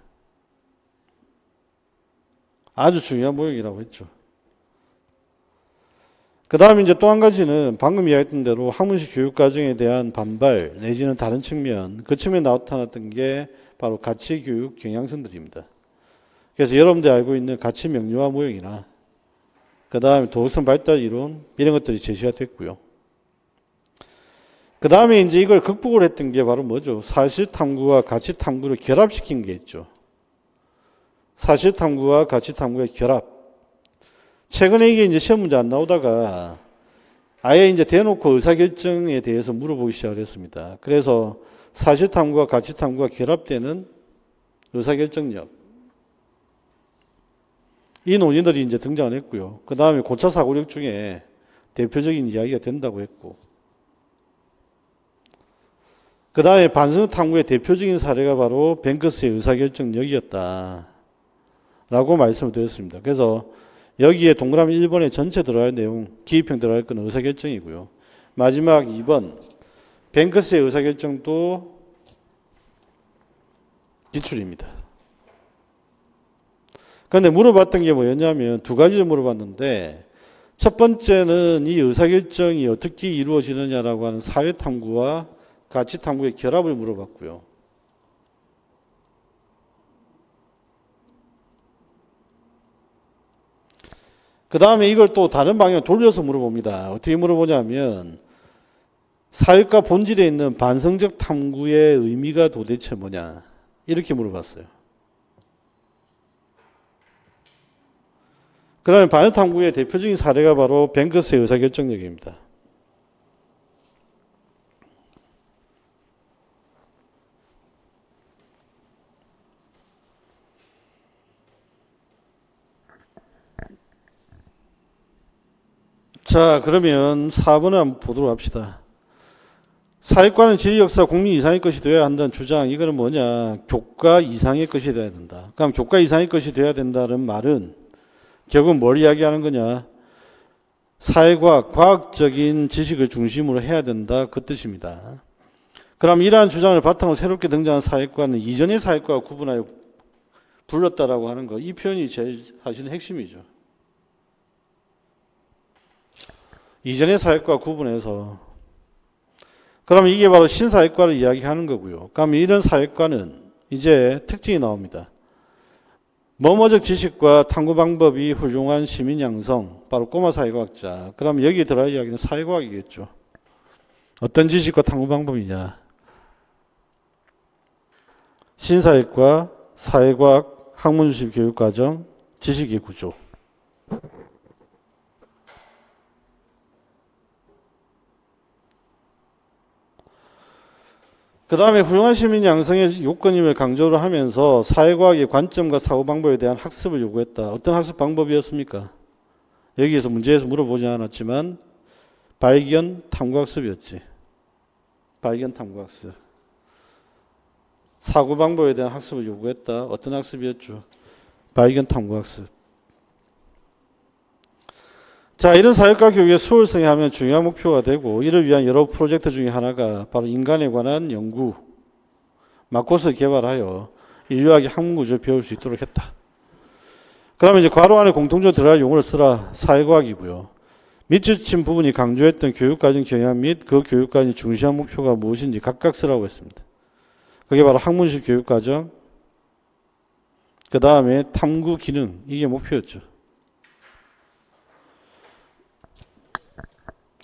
A: 아주 중요한 모형이라고 했죠. 그 다음에 이제 또 한 가지는 방금 이야기했던 대로 학문식 교육과정에 대한 반발 내지는 다른 측면, 그 측면에 나타났던 게 바로 가치교육 경향선들입니다. 그래서 여러분들이 알고 있는 가치 명료화 모형이나 그 다음에 도덕성 발달 이론 이런 것들이 제시가 됐고요. 그 다음에 이제 이걸 극복을 했던 게 바로 뭐죠? 사실 탐구와 가치 탐구를 결합시킨 게 있죠. 사실 탐구와 가치 탐구의 결합. 최근에 이게 이제 시험 문제 안 나오다가 아예 이제 대놓고 의사결정에 대해서 물어보기 시작을 했습니다. 그래서 사실 탐구와 가치 탐구가 결합되는 의사결정력. 이 논의들이 이제 등장을 했고요. 그 다음에 고차 사고력 중에 대표적인 이야기가 된다고 했고, 그 다음에 반성 탐구의 대표적인 사례가 바로 뱅크스의 의사결정력이었다 라고 말씀을 드렸습니다. 그래서 여기에 동그라미 1번에 전체 들어갈 내용, 기입형 들어갈 건 의사결정이고요. 마지막 2번 뱅크스의 의사결정도 기출입니다. 그런데 물어봤던 게 뭐였냐면 두 가지를 물어봤는데, 첫 번째는 이 의사결정이 어떻게 이루어지느냐라고 하는 사회탐구와 가치탐구의 결합을 물어봤고요. 그 다음에 이걸 또 다른 방향으로 돌려서 물어봅니다. 어떻게 물어보냐면 사회과 본질에 있는 반성적 탐구의 의미가 도대체 뭐냐 이렇게 물어봤어요. 그 다음에 반역 탐구의 대표적인 사례가 바로 뱅크스의 의사결정력입니다. 자, 그러면 4번을 한번 보도록 합시다. 사회과는 지리, 역사, 국민 이상의 것이 되어야 한다는 주장, 이거는 뭐냐? 교과 이상의 것이 되어야 된다. 그럼 교과 이상의 것이 되어야 된다는 말은 결국 뭘 이야기하는 거냐? 사회과학, 과학적인 지식을 중심으로 해야 된다. 그 뜻입니다. 그럼 이러한 주장을 바탕으로 새롭게 등장한 사회과는 이전의 사회과와 구분하여 불렀다라고 하는 거, 이 표현이 제일 사실은 핵심이죠. 이전의 사회과 구분해서. 그러면 이게 바로 신사회과를 이야기하는 거고요. 그럼 이런 사회과는 이제 특징이 나옵니다. 뭐뭐적 지식과 탐구 방법이 훌륭한 시민 양성, 바로 꼬마 사회과학자. 그럼 여기 들어갈 이야기는 사회과학이겠죠. 어떤 지식과 탐구 방법이냐. 신사회과, 사회과학, 학문중심 교육과정, 지식의 구조. 그 다음에 훌륭한 시민 양성의 요건임을 강조를 하면서 사회과학의 관점과 사고방법에 대한 학습을 요구했다. 어떤 학습 방법이었습니까? 여기에서 문제에서 물어보지 않았지만 발견 탐구학습이었지. 발견 탐구학습. 사고방법에 대한 학습을 요구했다. 어떤 학습이었죠? 발견 탐구학습. 자, 이런 사회과 교육의 수월성이 하면 중요한 목표가 되고 이를 위한 여러 프로젝트 중에 하나가 바로 인간에 관한 연구, 마코스를 개발하여 인류학의 학문구조를 배울 수 있도록 했다. 그러면 이제 괄호 안에 공통적으로 들어갈 용어를 쓰라. 사회과학이고요. 밑줄 부분이 강조했던 교육과정 경향 및 그 교육과정이 중시한 목표가 무엇인지 각각 쓰라고 했습니다. 그게 바로 학문식 교육과정, 그 다음에 탐구 기능, 이게 목표였죠.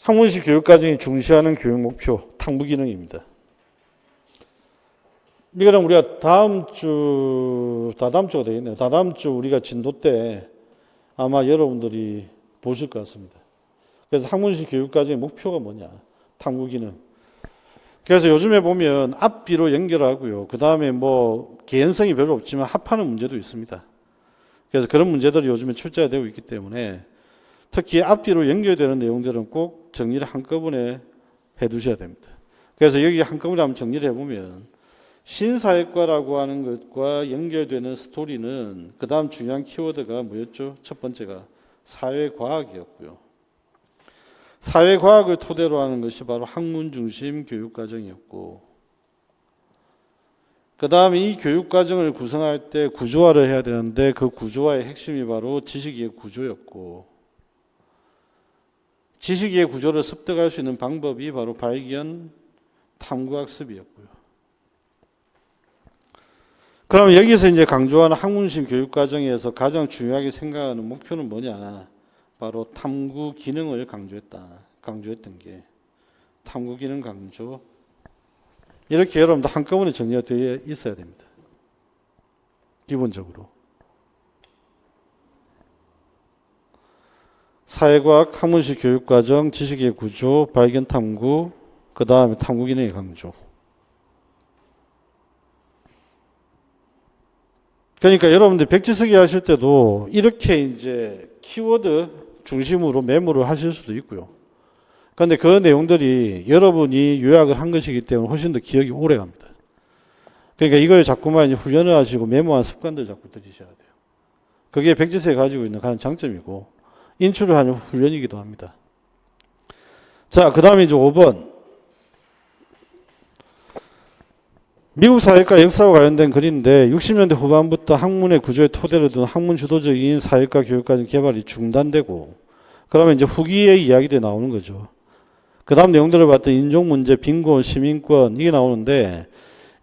A: 학문식 교육과정이 중시하는 교육 목표, 탐구 기능입니다. 이거는 우리가 다다음 주가 되겠네요. 다다음 주 우리가 진도 때 아마 여러분들이 보실 것 같습니다. 그래서 학문식 교육과정의 목표가 뭐냐? 탐구 기능. 그래서 요즘에 보면 앞뒤로 연결하고요. 그 다음에 뭐 개연성이 별로 없지만 합하는 문제도 있습니다. 그래서 그런 문제들이 요즘에 출제가 되고 있기 때문에 특히 앞뒤로 연결되는 내용들은 꼭 정리를 한꺼번에 해 두셔야 됩니다. 그래서 여기 한꺼번에 한번 정리를 해보면 신사회과라고 하는 것과 연결되는 스토리는 그 다음 중요한 키워드가 뭐였죠? 첫 번째가 사회과학이었고요. 사회과학을 토대로 하는 것이 바로 학문중심 교육과정이었고, 그 다음에 이 교육과정을 구성할 때 구조화를 해야 되는데 그 구조화의 핵심이 바로 지식의 구조였고, 지식의 구조를 습득할 수 있는 방법이 바로 발견 탐구학습이었고요. 그럼 여기서 이제 강조하는 학문심 교육과정에서 가장 중요하게 생각하는 목표는 뭐냐? 바로 탐구 기능을 강조했던 게 탐구 기능 강조. 이렇게 여러분들 한꺼번에 정리가 되어 있어야 됩니다. 기본적으로. 사회과학, 학문식 교육과정, 지식의 구조, 발견 탐구, 그 다음에 탐구 기능의 강조. 그러니까 여러분들 백지 쓰기 하실 때도 이렇게 이제 키워드 중심으로 메모를 하실 수도 있고요. 그런데 그 내용들이 여러분이 요약을 한 것이기 때문에 훨씬 더 기억이 오래 갑니다. 그러니까 이걸 자꾸만 훈련을 하시고 메모한 습관들 자꾸 들이셔야 돼요. 그게 백지세에 가지고 있는 가장 장점이고 인출을 하는 훈련이기도 합니다. 자, 그 다음에 이제 5번. 미국 사회과 역사와 관련된 글인데 60년대 후반부터 학문의 구조에 토대를 둔 학문 주도적인 사회과 교육과정 개발이 중단되고 그러면 이제 후기의 이야기들이 나오는 거죠. 그 다음 내용들을 봤더니 인종문제, 빈곤, 시민권 이게 나오는데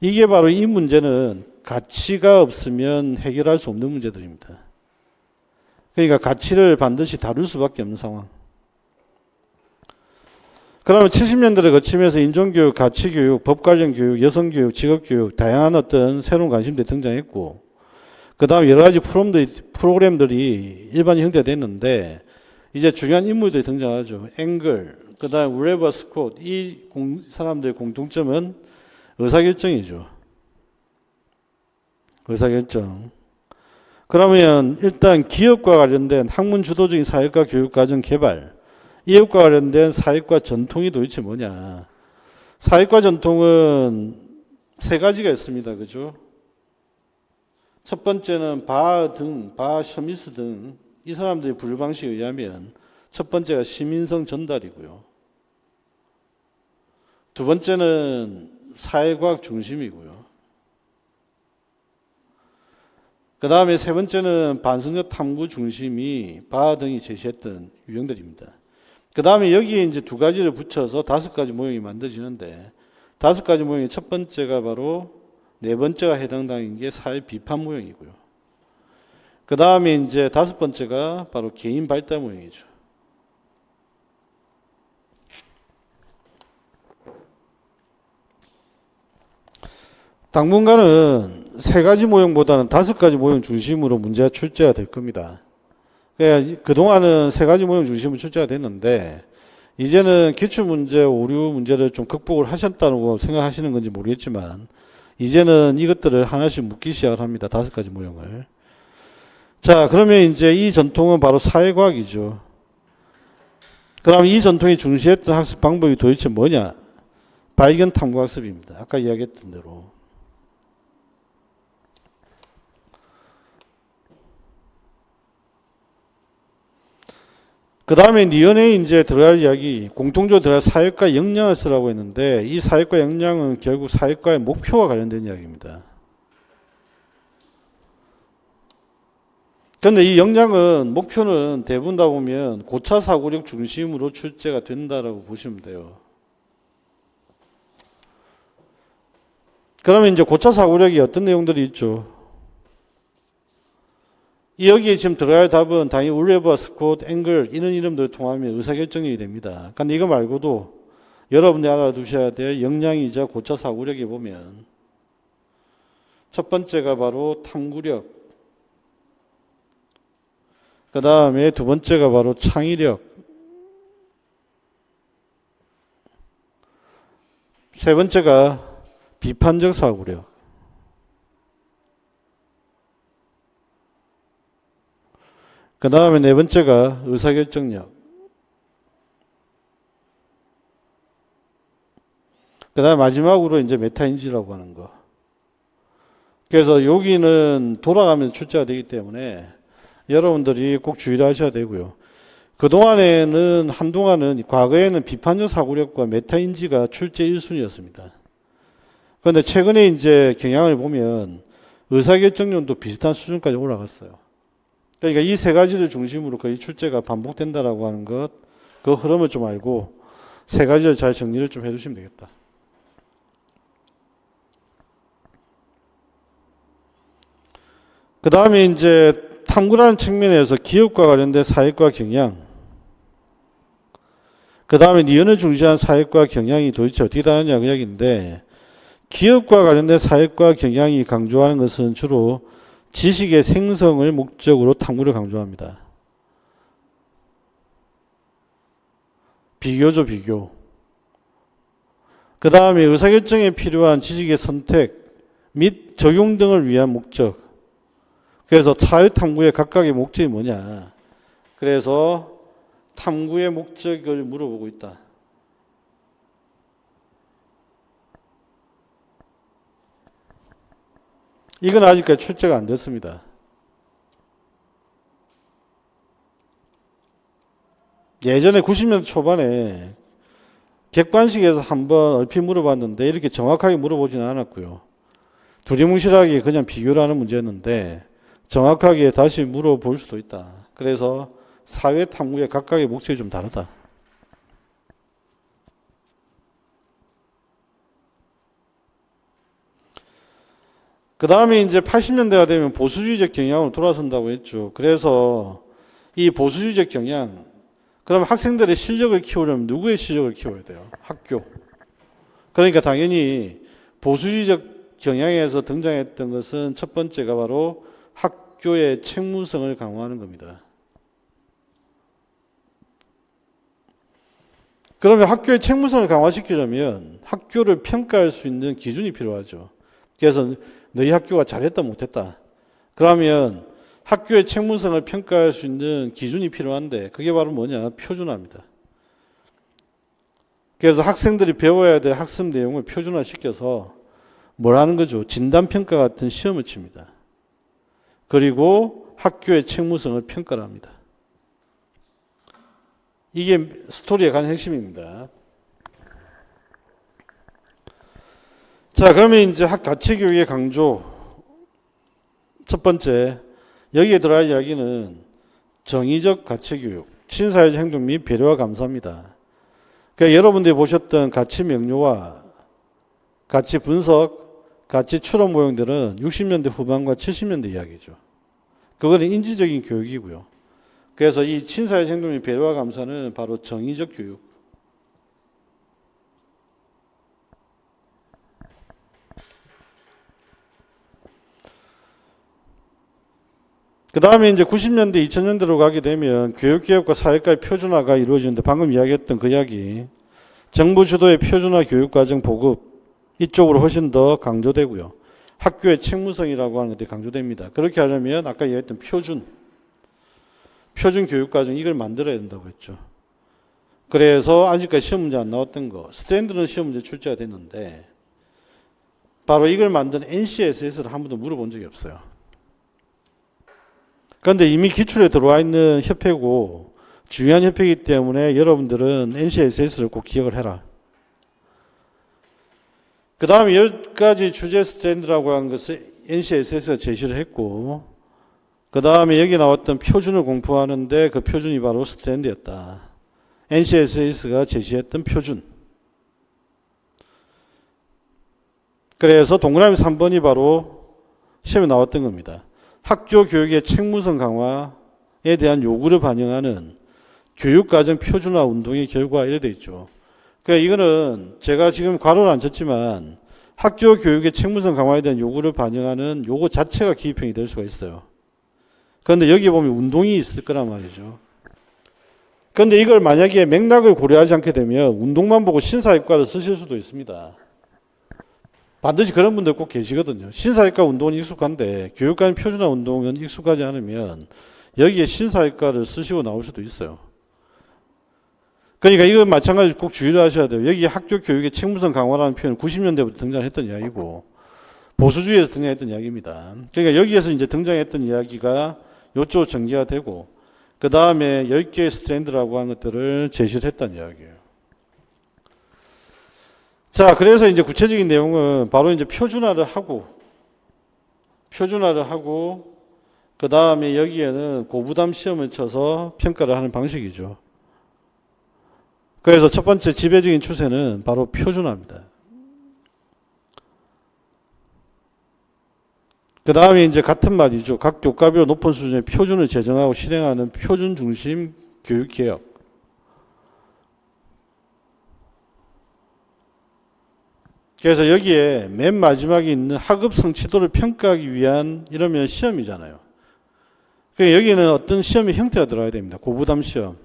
A: 이게 바로 이 문제는 가치가 없으면 해결할 수 없는 문제들입니다. 그러니까 가치를 반드시 다룰 수밖에 없는 상황. 그러면 70년대를 거치면서 인종교육, 가치교육, 법 관련 교육, 여성교육, 직업교육 다양한 어떤 새로운 관심들이 등장했고 그 다음 여러 가지 프로그램들이 일반 형태가 됐는데 이제 중요한 인물들이 등장하죠. 앵글, 그 다음 우레버 스콧, 이 사람들의 공통점은 의사결정이죠. 의사결정. 그러면 일단 기업과 관련된 학문 주도적인 사회과 교육과정 개발, 이것과 관련된 사회과 전통이 도대체 뭐냐. 사회과 전통은 세 가지가 있습니다. 그죠? 첫 번째는 바 셔미스 등 이 사람들의 분류 방식에 의하면 첫 번째가 시민성 전달이고요. 두 번째는 사회과학 중심이고요. 그 다음에 세 번째는 반성적 탐구 중심이 바 등이 제시했던 유형들입니다. 그 다음에 여기에 이제 두 가지를 붙여서 5가지 모형이 만들어지는데 5가지 모형의 첫 번째가 바로 네 번째가 해당당인 게 사회 비판 모형이고요. 그 다음에 이제 5번째가 바로 개인 발달 모형이죠. 당분간은 3가지 모형보다는 5가지 모형 중심으로 문제가 출제가 될 겁니다. 그러니까 그동안은 3가지 모형 중심으로 출제가 됐는데 이제는 기출문제, 오류 문제를 좀 극복을 하셨다고 생각하시는 건지 모르겠지만 이제는 이것들을 하나씩 묻기 시작을 합니다. 5가지 모형을. 자, 그러면 이제 이 전통은 바로 사회과학이죠. 그럼 이 전통이 중시했던 학습 방법이 도대체 뭐냐? 발견 탐구 학습입니다. 아까 이야기했던 대로. 그 다음에 니은에 이제 들어갈 이야기, 공통적으로 들어갈 사회과 역량을 쓰라고 했는데 이 사회과 역량은 결국 사회과의 목표와 관련된 이야기입니다. 그런데 이 역량은 목표는 대부분 다 보면 고차 사고력 중심으로 출제가 된다라고 보시면 돼요. 그러면 이제 고차 사고력이 어떤 내용들이 있죠? 여기에 지금 들어갈 답은 당연히 울레버, 스콧, 앵글 이런 이름들을 통하면 의사결정이 됩니다. 그러니까 이거 말고도 여러분들이 알아두셔야 될 역량이자 고차 사고력에 보면 첫 번째가 바로 탐구력, 그 다음에 두 번째가 바로 창의력, 세 번째가 비판적 사고력, 그 다음에 네 번째가 의사결정력, 그 다음에 마지막으로 이제 메타인지라고 하는 거. 그래서 여기는 돌아가면서 출제가 되기 때문에 여러분들이 꼭 주의를 하셔야 되고요. 그동안에는 한동안은 과거에는 비판적 사고력과 메타인지가 출제 1순위였습니다. 그런데 최근에 이제 경향을 보면 의사결정력도 비슷한 수준까지 올라갔어요. 그러니까 이 세 가지를 중심으로 거의 출제가 반복된다라고 하는 것, 그 흐름을 좀 알고 세 가지를 잘 정리를 좀 해주시면 되겠다. 그 다음에 이제 탐구라는 측면에서 기업과 관련된 사회과 경향, 그 다음에 니은을 중시한 사회과 경향이 도대체 어떻게 다르냐 그 이야기인데 기업과 관련된 사회과 경향이 강조하는 것은 주로 지식의 생성을 목적으로 탐구를 강조합니다. 비교죠, 비교. 그 다음에 의사결정에 필요한 지식의 선택 및 적용 등을 위한 목적. 그래서 사회 탐구의 각각의 목적이 뭐냐. 그래서 탐구의 목적을 물어보고 있다. 이건 아직까지 출제가 안 됐습니다. 예전에 90년대 초반에 객관식에서 한번 얼핏 물어봤는데 이렇게 정확하게 물어보지는 않았고요. 두리뭉실하게 그냥 비교를 하는 문제였는데 정확하게 다시 물어볼 수도 있다. 그래서 사회 탐구의 각각의 목적이 좀 다르다. 그 다음에 이제 80년대가 되면 보수주의적 경향으로 돌아선다고 했죠. 그래서 이 보수주의적 경향, 그럼 학생들의 실력을 키우려면 누구의 실력을 키워야 돼요? 학교. 그러니까 당연히 보수주의적 경향에서 등장했던 것은 첫 번째가 바로 학교의 책무성을 강화하는 겁니다. 그러면 학교의 책무성을 강화시키려면 학교를 평가할 수 있는 기준이 필요하죠. 그래서 너희 학교가 잘했다 못했다. 그러면 학교의 책무성을 평가할 수 있는 기준이 필요한데 그게 바로 뭐냐? 표준화입니다. 그래서 학생들이 배워야 될 학습 내용을 표준화시켜서 뭘 하는 거죠? 진단평가 같은 시험을 칩니다. 그리고 학교의 책무성을 평가를 합니다. 이게 스토리의 가장 핵심입니다. 자, 그러면 이제 학 자체 교육의 강조. 첫 번째, 여기에 들어갈 이야기는 정의적 가치 교육, 친사회적 행동 및 배려와 감사입니다. 그러니까 여러분들이 보셨던 가치 명료와 가치 분석, 가치 추론 모형들은 60년대 후반과 70년대 이야기죠. 그거는 인지적인 교육이고요. 그래서 이 친사회적 행동 및 배려와 감사는 바로 정의적 교육. 그 다음에 이제 90년대, 2000년대로 가게 되면 교육개혁과 사회과의 표준화가 이루어지는데 방금 이야기했던 그 이야기, 정부 주도의 표준화 교육과정 보급, 이쪽으로 훨씬 더 강조되고요. 학교의 책무성이라고 하는 것들이 강조됩니다. 그렇게 하려면 아까 이야기했던 표준 교육과정 이걸 만들어야 된다고 했죠. 그래서 아직까지 시험 문제 안 나왔던 거, 스탠드는 시험 문제 출제가 됐는데 바로 이걸 만든 NCSS를 한 번도 물어본 적이 없어요. 그런데 이미 기출에 들어와 있는 협회고 중요한 협회이기 때문에 여러분들은 NCSS를 꼭 기억을 해라. 그 다음에 10가지 주제 스탠드라고 하는 것을 NCSS가 제시를 했고, 그 다음에 여기 나왔던 표준을 공부하는데 그 표준이 바로 스탠드였다. NCSS가 제시했던 표준. 그래서 동그라미 3번이 바로 시험에 나왔던 겁니다. 학교 교육의 책무성 강화에 대한 요구를 반영하는 교육과정 표준화 운동의 결과 이래 돼 있죠. 그러니까 이거는 제가 지금 괄호를 안 쳤지만 학교 교육의 책무성 강화에 대한 요구를 반영하는 요거 자체가 기입형이 될 수가 있어요. 그런데 여기 보면 운동이 있을 거란 말이죠. 그런데 이걸 만약에 맥락을 고려하지 않게 되면 운동만 보고 신사입과를 쓰실 수도 있습니다. 반드시 그런 분들 꼭 계시거든요. 신사입과 운동은 익숙한데 교육과정 표준화 운동은 익숙하지 않으면 여기에 신사입과를 쓰시고 나올 수도 있어요. 그러니까 이건 마찬가지로 꼭 주의를 하셔야 돼요. 여기 학교 교육의 책무성 강화라는 표현은 90년대부터 등장했던 이야기고 보수주의에서 등장했던 이야기입니다. 그러니까 여기에서 이제 등장했던 이야기가 이쪽으로 전개가 되고 그 다음에 10개의 스트랜드라고 하는 것들을 제시를 했다는 이야기예요. 자, 그래서 이제 구체적인 내용은 바로 이제 표준화를 하고 그 다음에 여기에는 고부담 시험을 쳐서 평가를 하는 방식이죠. 그래서 첫 번째 지배적인 추세는 바로 표준화입니다. 그 다음에 이제 같은 말이죠. 각 교과별로 높은 수준의 표준을 제정하고 실행하는 표준 중심 교육 개혁. 그래서 여기에 맨 마지막에 있는 학업 성취도를 평가하기 위한 이러면 시험이잖아요. 그러니까 여기는 어떤 시험의 형태가 들어가야 됩니다. 고부담 시험.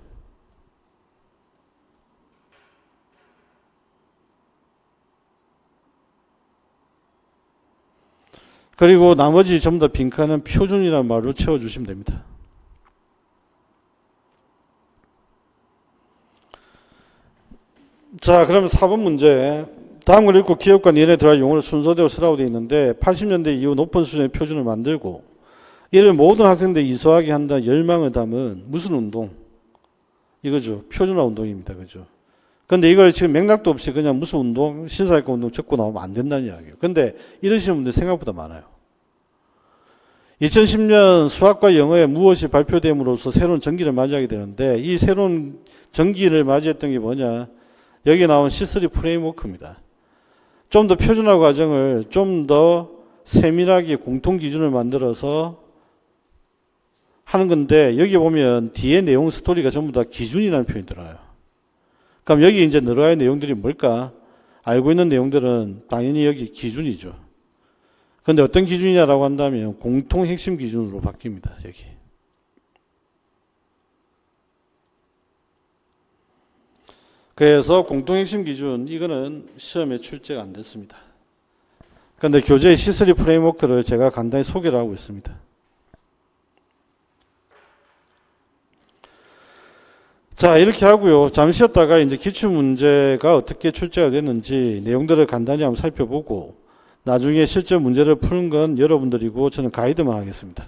A: 그리고 나머지 전부 다 빈칸은 표준이라는 말로 채워주시면 됩니다. 자, 그러면 4번 문제. 다음 걸 읽고 기업과 니네 들어갈 용어를 순서대로 쓰라고 되어 있는데 80년대 이후 높은 수준의 표준을 만들고 이를 모든 학생들이 이수하게 한다는 열망을 담은 무슨 운동? 이거죠. 표준화 운동입니다. 그죠? 근데 이걸 지금 맥락도 없이 그냥 무슨 운동, 신사학과 운동 적고 나오면 안 된다는 이야기예요. 근데 이러시는 분들 생각보다 많아요. 2010년 수학과 영어에 무엇이 발표됨으로써 새로운 전기를 맞이하게 되는데 이 새로운 전기를 맞이했던 게 뭐냐? 여기 나온 C3 프레임워크입니다. 좀 더 표준화 과정을 좀 더 세밀하게 공통 기준을 만들어서 하는 건데 여기 보면 뒤에 내용 스토리가 전부 다 기준이라는 표현이 들어요. 그럼 여기 이제 늘어날 내용들이 뭘까? 알고 있는 내용들은 당연히 여기 기준이죠. 그런데 어떤 기준이냐라고 한다면 공통 핵심 기준으로 바뀝니다. 여기. 그래서 공통 핵심 기준 이거는 시험에 출제가 안 됐습니다. 그런데 교재 C3 프레임워크를 제가 간단히 소개를 하고 있습니다. 자, 이렇게 하고요. 잠시 쉬었다가 이제 기출문제가 어떻게 출제가 됐는지 내용들을 간단히 한번 살펴보고 나중에 실제 문제를 푸는 건 여러분들이고 저는 가이드만 하겠습니다.